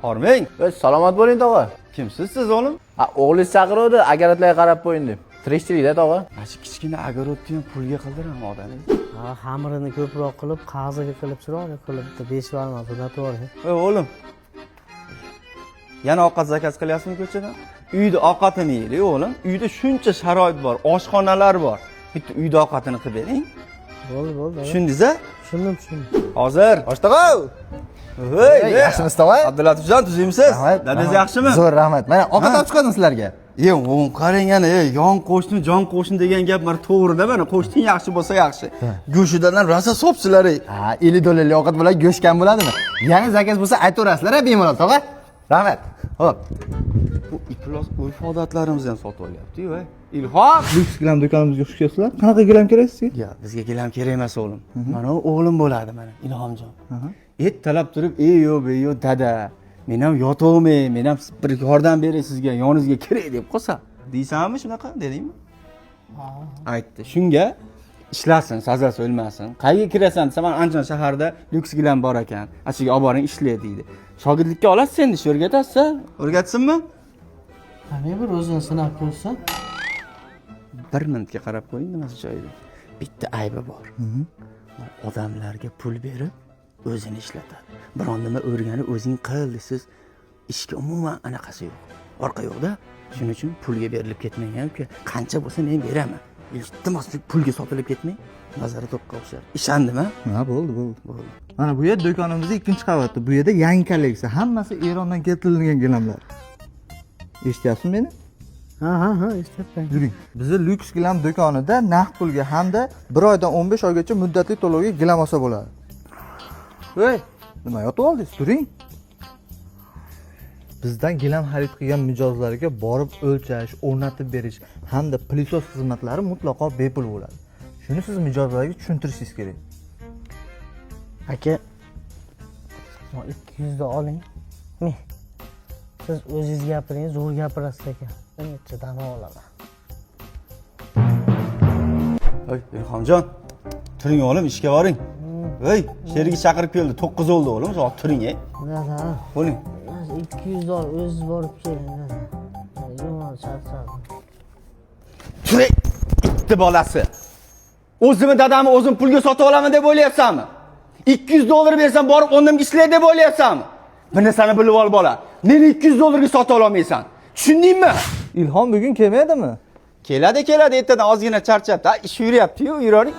Hormang. Salomat bo'ling tog'a. Kimsiz siz o'g'lim? O'g'lingiz chaqiruvdi, agarotlarga qarab qo'ying deb. Tirikchilikda tog'a. Mana shu kichkina agarotni ham pulga qildiram odaming. Ha, xamirini ko'proq qilib, qog'ziga qilib, chiroyli qilib bitta 5 barmoq uzatib yuboring. O'g'lim. Yana ovqat zakaz qilyapsizmi ko'chadan? Uyda ovqatini yeylik o'g'lim. Uyda shuncha sharoit bor, oshxonalar bor. Bitta uyda ovqatini qilib bering. Bo'ldi. Tushundingiz-a? Tushundim. Hozir. Boshlig'i. Hey, Yaxshimisiz tog'a? Abdulatifjon, tuzimsiz? Dadangiz yaxshimi? Zo'r, rahmat. Mana ovqat olib chiqadim sizlarga. O'g'lim qarang ana, yon qo'shni, jon qo'shni degan gap mana to'g'ri-da, mana qo'shning yaxshi bo'lsa yaxshi. Go'shidan rosa so'psilar. Ha, 50 dollarlik ovqat bilan go'sht kam bo'ladimi? Yana zakaz bo'lsa aytaverasizlar-a bemalol tog'a. Rahmat. Xo'p. Bu iflos urf-odatlarimizni ham sotib olyapti-yu, Ilhom. Lyuks gilam do'konimizga xush kelibsizlar. Qanaqa gilam kerak sizga? Yo, bizga gilam kerak emas o'g'lim. Mana o'g'lim bo'ladi mana, Ilhomjon. Talab turib, "Ey dada, men ham yotolmay, men ham bir yordam beray sizga, yoningizga kiray" deb qolsa. Deysanmi shunaqa, dedingmi? Aytdi. Shunga ishlasin, sazasi o'lmasin. Qayerga kirasan desa, "Men Andijon shaharda lyuks gilam bor ekan. Achiga olib boring, ishlay" deydi. Shogirdlikka olasiz endi, shu o'rgatasiz. O'rgatsinmi? Qani bir o'zini sinab ko'rsin. 1 minutga qarab qo'ying nimasi joyida. Bitta aybi bor. Odamlarga pul berib, o'zini ishlatadi. Biron nima o'rganib o'zing qil desiz, ishga umuman anaqasi yo'q. Orqa yo'qda. Shuning uchun pulga berilib ketmang uka. Qancha bo'lsa men beraman. Iltimos pulga sotilib ketmang. Nazari to'qqa o'xshar. Ishondimi? Ha, bo'ldi. Mana bu yer do'konimizning 2-qavatda. Bu yerda yangi kolleksiya, hammasi Erondan keltirilgan gilamlar. Eshityapsizmi meni? Ha, eshityapman. Yuring. Bizning lyuks gilam do'konida naqd pulga hamda 1 oydan 15 oygacha muddatli to'lovga gilam olsa bo'ladi. Voy, nima yotib oldingiz? Turing. Bizdan gilam xarid qilgan mijozlarga borib o'lchash, o'rnatib berish hamda pilisos xizmatlari mutlaqo bepul bo'ladi. Shuni siz mijozlarga tushuntirishingiz kerak. Aka, 200 da oling. Siz o'zingiz gapiring, zo'r gapirasiz ekan. Men nechadan olaman. Ilhomjon, turing o'g'lim, ishga boring. Sherigi chaqirib keldi. 9 oldi o'g'lim, shu turing. Dada. Bo'ling. 200 dolar o'zingiz borib keling dada. Yomon charchadim. Turing, itti bolasi. O'zimni dadamni o'zim pulga sotib olaman deb o'ylayapsanmi? 200 dollar bersam borib o'rnimga ishlay deb o'ylayapsanmi? Bir narsani bilib ol bola. Meni 200 dollarga sotib olmaysan. Tushundingmi? Ilhom bugun kelmaydimi? Keladi, ertadan ozgina charchabdi. Ish yuryapti-yu, yuring.